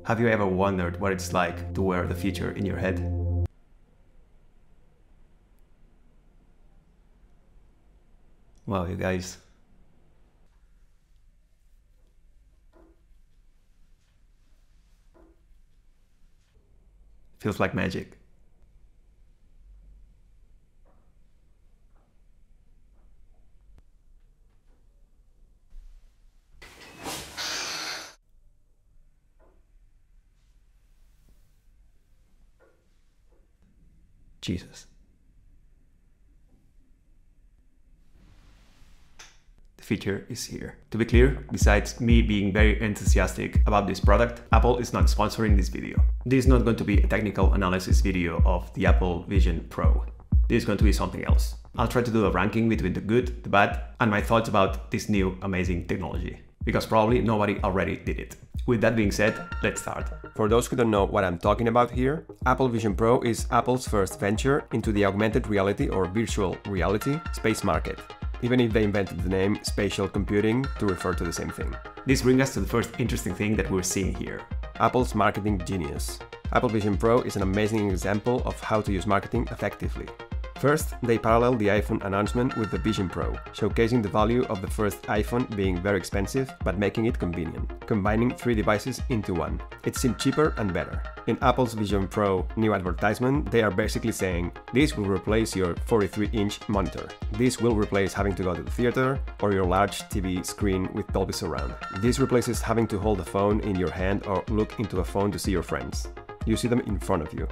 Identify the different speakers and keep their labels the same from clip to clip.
Speaker 1: Have you ever wondered what it's like to wear the feature in your head? Wow, you guys. Feels like magic. Jesus. The feature is here. To be clear, besides me being very enthusiastic about this product, Apple is not sponsoring this video. This is not going to be a technical analysis video of the Apple Vision Pro. This is going to be something else. I'll try to do a ranking between the good, the bad, and my thoughts about this new amazing technology, because probably nobody already did it. With that being said, let's start. For those who don't know what I'm talking about here, Apple Vision Pro is Apple's first venture into the augmented reality or virtual reality space market, even if they invented the name spatial computing to refer to the same thing. This brings us to the first interesting thing that we're seeing here. Apple's marketing genius. Apple Vision Pro is an amazing example of how to use marketing effectively. First, they parallel the iPhone announcement with the Vision Pro, showcasing the value of the first iPhone being very expensive, but making it convenient, combining 3 devices into one. It seemed cheaper and better. In Apple's Vision Pro new advertisement, they are basically saying, this will replace your 43-inch monitor. This will replace having to go to the theater or your large TV screen with Dolby Surround. This replaces having to hold a phone in your hand or look into a phone to see your friends. You see them in front of you.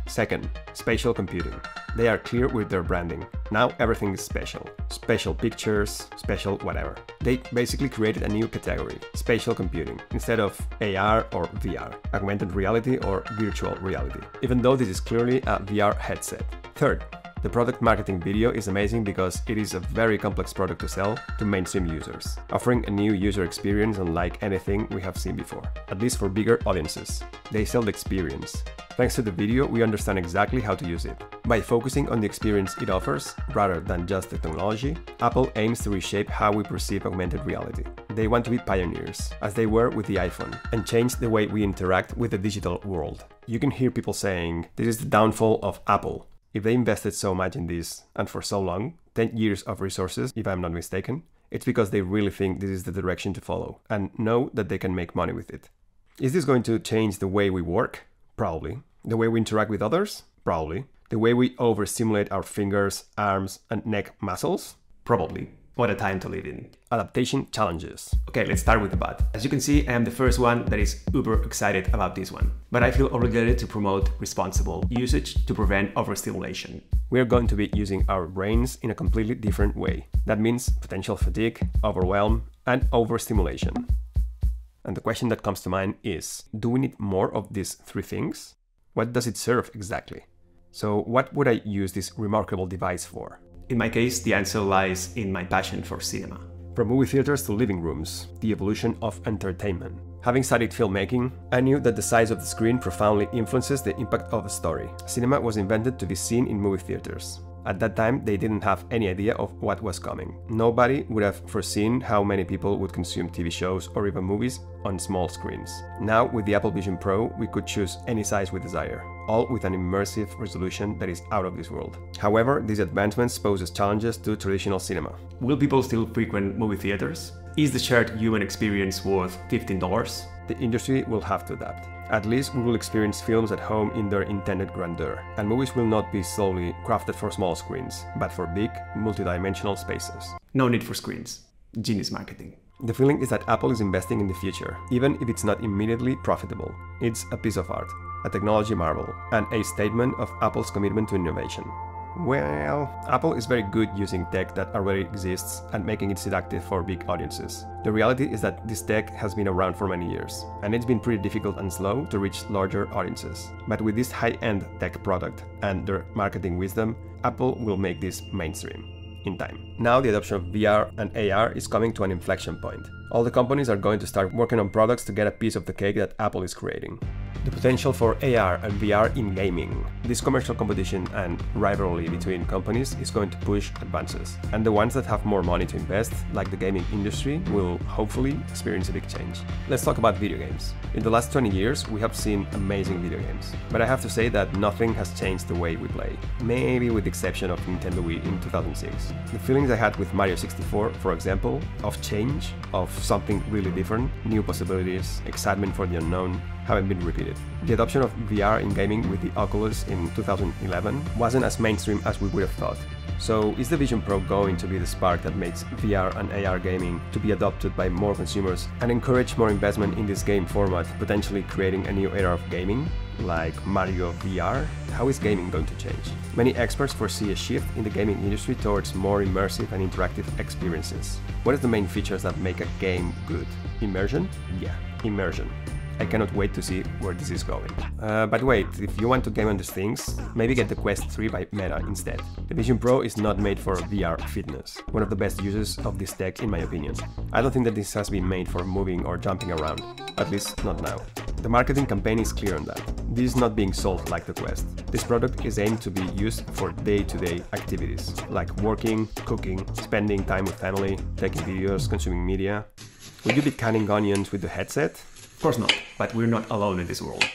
Speaker 1: Second, spatial computing. They are clear with their branding. Now everything is special. Spatial pictures, spatial whatever. They basically created a new category, spatial computing, instead of AR or VR, augmented reality or virtual reality, even though this is clearly a VR headset. Third, the product marketing video is amazing because it is a very complex product to sell to mainstream users, offering a new user experience unlike anything we have seen before, at least for bigger audiences. They sell the experience. Thanks to the video, we understand exactly how to use it. By focusing on the experience it offers, rather than just the technology, Apple aims to reshape how we perceive augmented reality. They want to be pioneers, as they were with the iPhone, and change the way we interact with the digital world. You can hear people saying, this is the downfall of Apple. If they invested so much in this, and for so long, 10 years of resources, if I'm not mistaken, it's because they really think this is the direction to follow, and know that they can make money with it. Is this going to change the way we work? Probably. The way we interact with others? Probably. The way we overstimulate our fingers, arms, and neck muscles? Probably. What a time to live in. Adaptation challenges. Okay, let's start with the bad. As you can see, I am the first one that is uber excited about this one. But I feel obligated to promote responsible usage to prevent overstimulation. We are going to be using our brains in a completely different way. That means potential fatigue, overwhelm, and overstimulation. And the question that comes to mind is, do we need more of these 3 things? What does it serve exactly? So what would I use this remarkable device for? In my case, the answer lies in my passion for cinema. From movie theaters to living rooms, the evolution of entertainment. Having studied filmmaking, I knew that the size of the screen profoundly influences the impact of a story. Cinema was invented to be seen in movie theaters. At that time, they didn't have any idea of what was coming. Nobody would have foreseen how many people would consume TV shows or even movies on small screens. Now, with the Apple Vision Pro, we could choose any size we desire, all with an immersive resolution that is out of this world. However, these advancements pose challenges to traditional cinema. Will people still frequent movie theaters? Is the shared human experience worth $15? The industry will have to adapt. At least we will experience films at home in their intended grandeur, and movies will not be solely crafted for small screens, but for big, multidimensional spaces. No need for screens. Genius marketing. The feeling is that Apple is investing in the future, even if it's not immediately profitable. It's a piece of art, a technology marvel, and a statement of Apple's commitment to innovation. Well, Apple is very good using tech that already exists and making it seductive for big audiences. The reality is that this tech has been around for many years, and it's been pretty difficult and slow to reach larger audiences. But with this high-end tech product and their marketing wisdom, Apple will make this mainstream in time. Now the adoption of VR and AR is coming to an inflection point. All the companies are going to start working on products to get a piece of the cake that Apple is creating.
Speaker 2: The potential for AR and VR in gaming. This commercial competition and rivalry between companies is going to push advances, and the ones that have more money to invest, like the gaming industry, will hopefully experience a big change. Let's talk about video games. In the last 20 years, we have seen amazing video games, but I have to say that nothing has changed the way we play, maybe with the exception of Nintendo Wii in 2006. The feelings I had with Mario 64, for example, of change, of something really different, new possibilities, excitement for the unknown, haven't been repeated. The adoption of VR in gaming with the Oculus in 2011 wasn't as mainstream as we would have thought. So is the Vision Pro going to be the spark that makes VR and AR gaming to be adopted by more consumers and encourage more investment in this game format, potentially creating a new era of gaming, like Mario VR? How is gaming going to change? Many experts foresee a shift in the gaming industry towards more immersive and interactive experiences. What are the main features that make a game good? Immersion? Yeah, immersion. I cannot wait to see where this is going. But wait, if you want to game on these things, maybe get the Quest 3 by Meta instead. The Vision Pro is not made for VR fitness, one of the best uses of this tech in my opinion. I don't think that this has been made for moving or jumping around, at least not now. The marketing campaign is clear on that. This is not being sold like the Quest. This product is aimed to be used for day-to-day activities, like working, cooking, spending time with family, taking videos, consuming media. Will you be cutting onions with the headset?
Speaker 1: Of course not, but we're not alone in this world.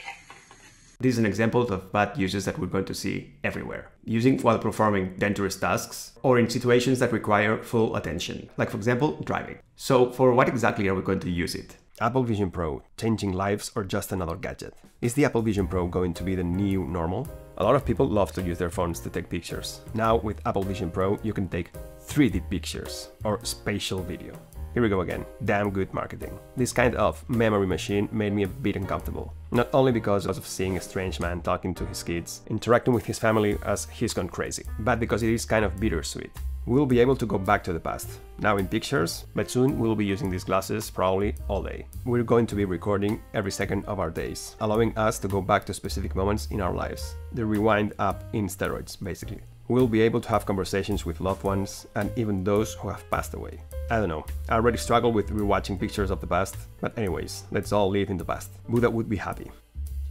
Speaker 1: This is an example of bad uses that we're going to see everywhere. Using while performing dangerous tasks, or in situations that require full attention, like for example, driving. So for what exactly are we going to use it?
Speaker 2: Apple Vision Pro, changing lives or just another gadget? Is the Apple Vision Pro going to be the new normal? A lot of people love to use their phones to take pictures. Now with Apple Vision Pro, you can take 3D pictures or spatial video. Here we go again, damn good marketing. This kind of memory machine made me a bit uncomfortable. Not only because of seeing a strange man talking to his kids, interacting with his family as he's gone crazy, but because it is kind of bittersweet. We'll be able to go back to the past, now in pictures, but soon we'll be using these glasses probably all day. We're going to be recording every second of our days, allowing us to go back to specific moments in our lives. The rewind app in steroids, basically. We'll be able to have conversations with loved ones and even those who have passed away. I don't know, I already struggle with rewatching pictures of the past, but anyways, let's all live in the past. Buddha would be happy.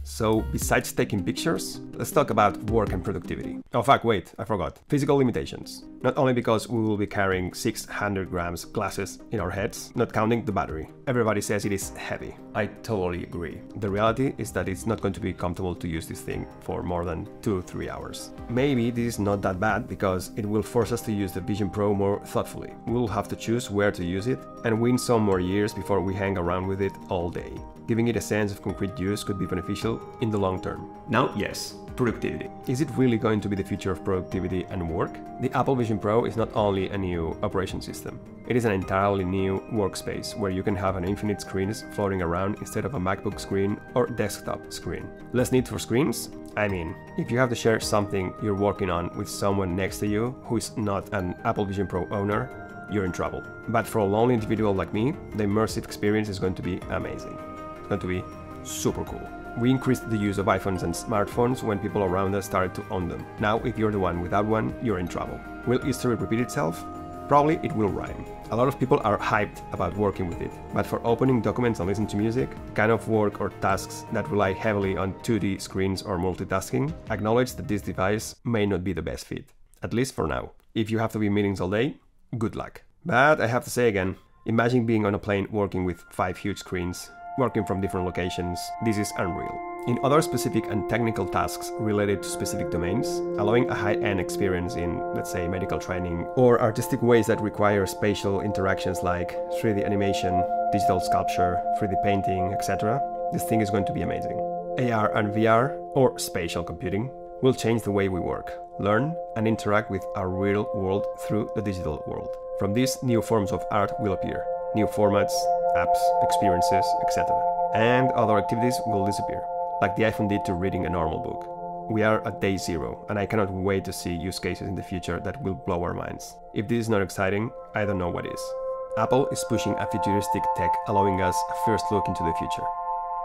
Speaker 2: So, besides taking pictures, let's talk about work and productivity. Oh fuck, wait, I forgot. Physical limitations. Not only because we will be carrying 600 grams glasses in our heads, not counting the battery. Everybody says it is heavy.
Speaker 1: I totally agree.
Speaker 2: The reality is that it's not going to be comfortable to use this thing for more than 2-3 hours. Maybe this is not that bad because it will force us to use the Vision Pro more thoughtfully. We'll have to choose where to use it and win some more years before we hang around with it all day. Giving it a sense of concrete use could be beneficial in the long term.
Speaker 1: Now, yes, productivity.
Speaker 2: Is it really going to be the future of productivity and work? The Apple Vision Pro is not only a new operation system, it is an entirely new workspace where you can have an infinite screens floating around instead of a MacBook screen or desktop screen. Less need for screens? I mean, if you have to share something you're working on with someone next to you who is not an Apple Vision Pro owner, you're in trouble. But for a lonely individual like me, the immersive experience is going to be amazing. It's going to be super cool. We increased the use of iPhones and smartphones when people around us started to own them. Now, if you're the one without one, you're in trouble. Will history repeat itself? Probably it will rhyme. A lot of people are hyped about working with it, but for opening documents and listening to music, kind of work or tasks that rely heavily on 2D screens or multitasking, acknowledge that this device may not be the best fit, at least for now. If you have to be in meetings all day, good luck. But I have to say again, imagine being on a plane working with 5 huge screens, working from different locations. This is unreal. In other specific and technical tasks related to specific domains, allowing a high-end experience in, let's say, medical training, or artistic ways that require spatial interactions like 3D animation, digital sculpture, 3D painting, etc., this thing is going to be amazing. AR and VR, or spatial computing, will change the way we work, learn, and interact with our real world through the digital world. From these, new forms of art will appear, new formats, apps, experiences, etc. And other activities will disappear, like the iPhone did to reading a normal book. We are at day 0, and I cannot wait to see use cases in the future that will blow our minds. If this is not exciting, I don't know what is. Apple is pushing a futuristic tech, allowing us a first look into the future.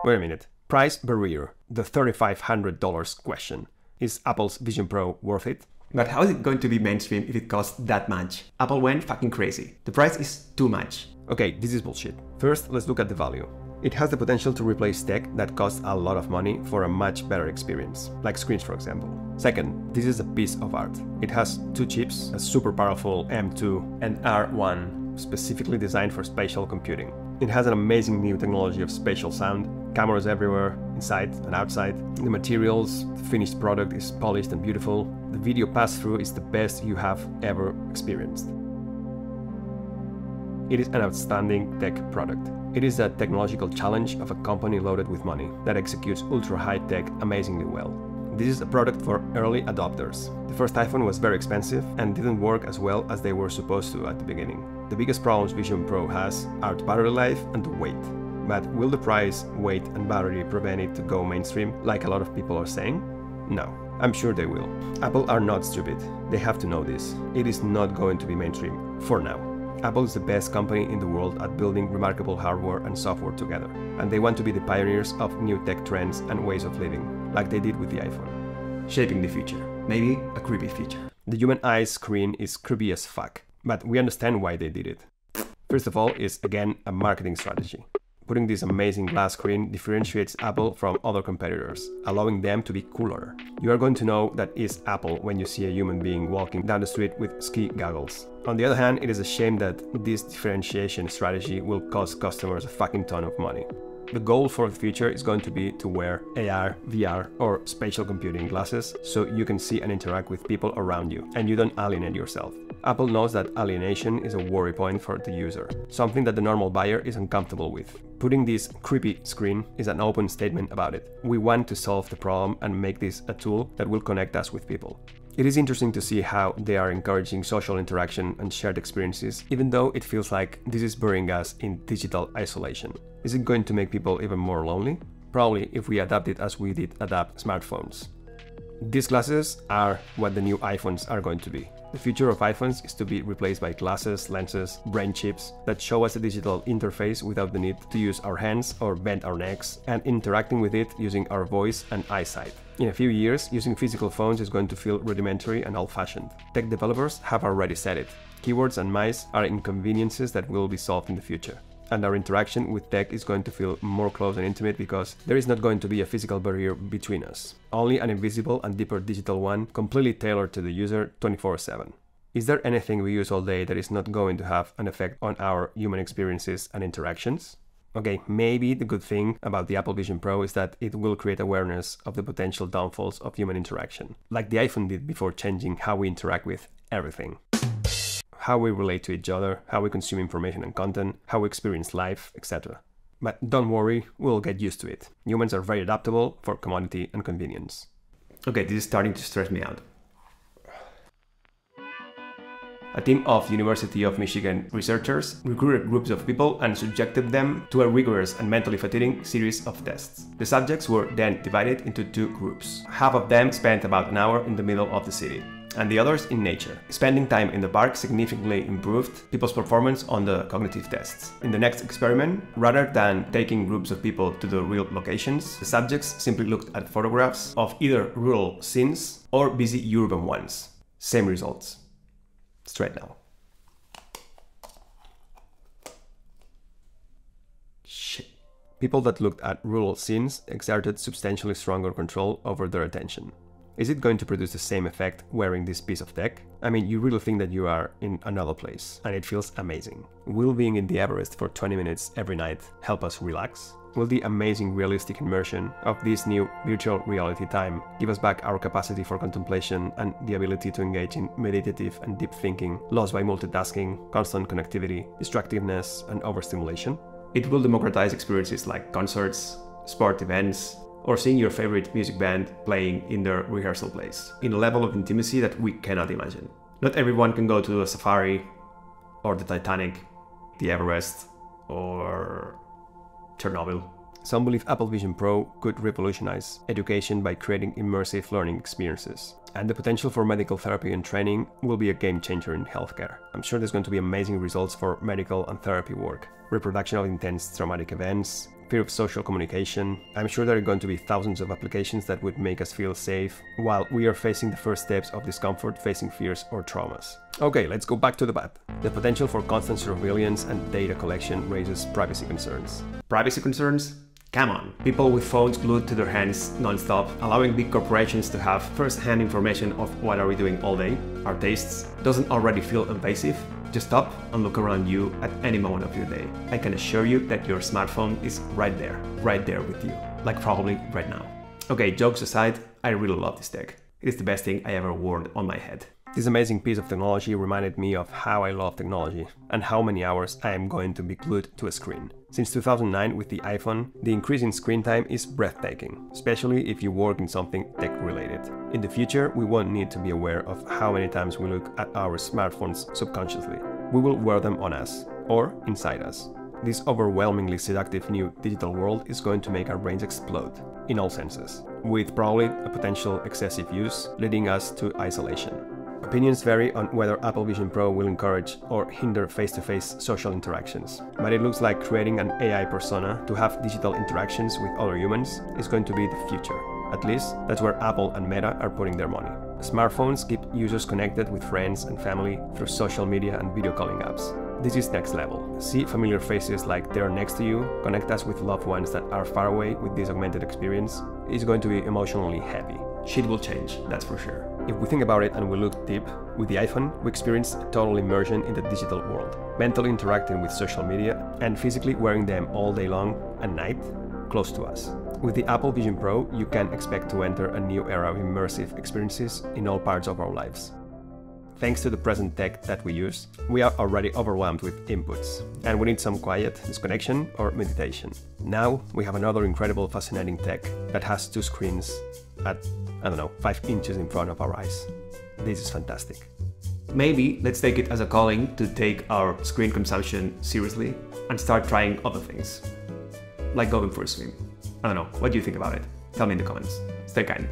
Speaker 2: Wait a minute. Price barrier, the $3,500 question. Is Apple's Vision Pro worth it?
Speaker 1: But how is it going to be mainstream if it costs that much? Apple went fucking crazy. The price is too much.
Speaker 2: Okay, this is bullshit. First, let's look at the value. It has the potential to replace tech that costs a lot of money for a much better experience, like screens for example. Second, this is a piece of art. It has 2 chips, a super powerful M2 and R1, specifically designed for spatial computing. It has an amazing new technology of spatial sound, cameras everywhere, inside and outside. The materials, the finished product is polished and beautiful. The video pass-through is the best you have ever experienced. It is an outstanding tech product. It is a technological challenge of a company loaded with money that executes ultra-high tech amazingly well. This is a product for early adopters. The first iPhone was very expensive and didn't work as well as they were supposed to at the beginning. The biggest problems Vision Pro has are the battery life and the weight. But will the price, weight and battery prevent it to go mainstream like a lot of people are saying? No, I'm sure they will. Apple are not stupid. They have to know this. It is not going to be mainstream, for now. Apple is the best company in the world at building remarkable hardware and software together, and they want to be the pioneers of new tech trends and ways of living, like they did with the iPhone.
Speaker 1: Shaping the future. Maybe a creepy future.
Speaker 2: The human eye screen is creepy as fuck, but we understand why they did it. First of all, it's again a marketing strategy. Putting this amazing glass screen differentiates Apple from other competitors, allowing them to be cooler. You are going to know that it's Apple when you see a human being walking down the street with ski goggles. On the other hand, it is a shame that this differentiation strategy will cost customers a fucking ton of money. The goal for the future is going to be to wear AR, VR or spatial computing glasses so you can see and interact with people around you and you don't alienate yourself. Apple knows that alienation is a worry point for the user, something that the normal buyer is uncomfortable with. Putting this creepy screen is an open statement about it. We want to solve the problem and make this a tool that will connect us with people. It is interesting to see how they are encouraging social interaction and shared experiences, even though it feels like this is burying us in digital isolation. Is it going to make people even more lonely? Probably if we adapt it as we did adapt smartphones. These glasses are what the new iPhones are going to be. The future of iPhones is to be replaced by glasses, lenses, brain chips that show us a digital interface without the need to use our hands or bend our necks, and interacting with it using our voice and eyesight. In a few years, using physical phones is going to feel rudimentary and old-fashioned. Tech developers have already said it. Keyboards and mice are inconveniences that will be solved in the future. And our interaction with tech is going to feel more close and intimate because there is not going to be a physical barrier between us. Only an invisible and deeper digital one, completely tailored to the user 24/7. Is there anything we use all day that is not going to have an effect on our human experiences and interactions? Okay, maybe the good thing about the Apple Vision Pro is that it will create awareness of the potential downfalls of human interaction, like the iPhone did before changing how we interact with everything. How we relate to each other, how we consume information and content, how we experience life, etc. But don't worry, we'll get used to it. Humans are very adaptable for commodity and convenience.
Speaker 1: Okay, this is starting to stress me out. A team of University of Michigan researchers recruited groups of people and subjected them to a rigorous and mentally fatiguing series of tests. The subjects were then divided into 2 groups. Half of them spent about an hour in the middle of the city, and the others in nature. Spending time in the park significantly improved people's performance on the cognitive tests. In the next experiment, rather than taking groups of people to the real locations, the subjects simply looked at photographs of either rural scenes or busy urban ones. Same results. Straight now. Shit. People that looked at rural scenes exerted substantially stronger control over their attention. Is it going to produce the same effect wearing this piece of tech? I mean, you really think that you are in another place, and it feels amazing. Will being in the Everest for 20 minutes every night help us relax? Will the amazing realistic immersion of this new virtual reality time give us back our capacity for contemplation and the ability to engage in meditative and deep thinking, lost by multitasking, constant connectivity, distractiveness, and overstimulation? It will democratize experiences like concerts, sport events, or seeing your favorite music band playing in their rehearsal place, in a level of intimacy that we cannot imagine. Not everyone can go to a safari, or the Titanic, the Everest, or Chernobyl. Some believe Apple Vision Pro could revolutionize education by creating immersive learning experiences. And the potential for medical therapy and training will be a game changer in healthcare. I'm sure there's going to be amazing results for medical and therapy work. Reproduction of intense traumatic events,
Speaker 2: fear of social communication. I'm sure there are going to be thousands of applications that would make us feel safe while we are facing the first steps of discomfort, facing fears or traumas. Okay, let's go back to the bad. The potential for constant surveillance and data collection raises privacy concerns.
Speaker 1: Privacy concerns? Come on. People with phones glued to their hands non-stop, allowing big corporations to have first-hand information of what are we doing all day, our tastes, doesn't already feel invasive? Just stop and look around you at any moment of your day. I can assure you that your smartphone is right there with you, like probably right now. Okay, jokes aside, I really love this tech. It is the best thing I ever worn on my head.
Speaker 2: This amazing piece of technology reminded me of how I love technology and how many hours I am going to be glued to a screen. Since 2009 with the iPhone, the increase in screen time is breathtaking, especially if you work in something tech-related. In the future, we won't need to be aware of how many times we look at our smartphones subconsciously. We will wear them on us, or inside us. This overwhelmingly seductive new digital world is going to make our brains explode, in all senses, with probably a potential excessive use leading us to isolation. Opinions vary on whether Apple Vision Pro will encourage or hinder face-to-face social interactions, but it looks like creating an AI persona to have digital interactions with other humans is going to be the future. At least, that's where Apple and Meta are putting their money. Smartphones keep users connected with friends and family through social media and video calling apps. This is next level. See familiar faces like they're next to you, connect us with loved ones that are far away with this augmented experience. It's going to be emotionally heavy.
Speaker 1: Shit will change, that's for sure.
Speaker 2: If we think about it and we look deep, with the iPhone, we experience a total immersion in the digital world, mentally interacting with social media and physically wearing them all day long at night, close to us. With the Apple Vision Pro, you can expect to enter a new era of immersive experiences in all parts of our lives. Thanks to the present tech that we use, we are already overwhelmed with inputs, and we need some quiet, disconnection or meditation. Now we have another incredible, fascinating tech that has two screens at, 5 inches in front of our eyes. This is fantastic.
Speaker 1: Maybe let's take it as a calling to take our screen consumption seriously and start trying other things, like going for a swim. I don't know, what do you think about it? Tell me in the comments. Stay kind.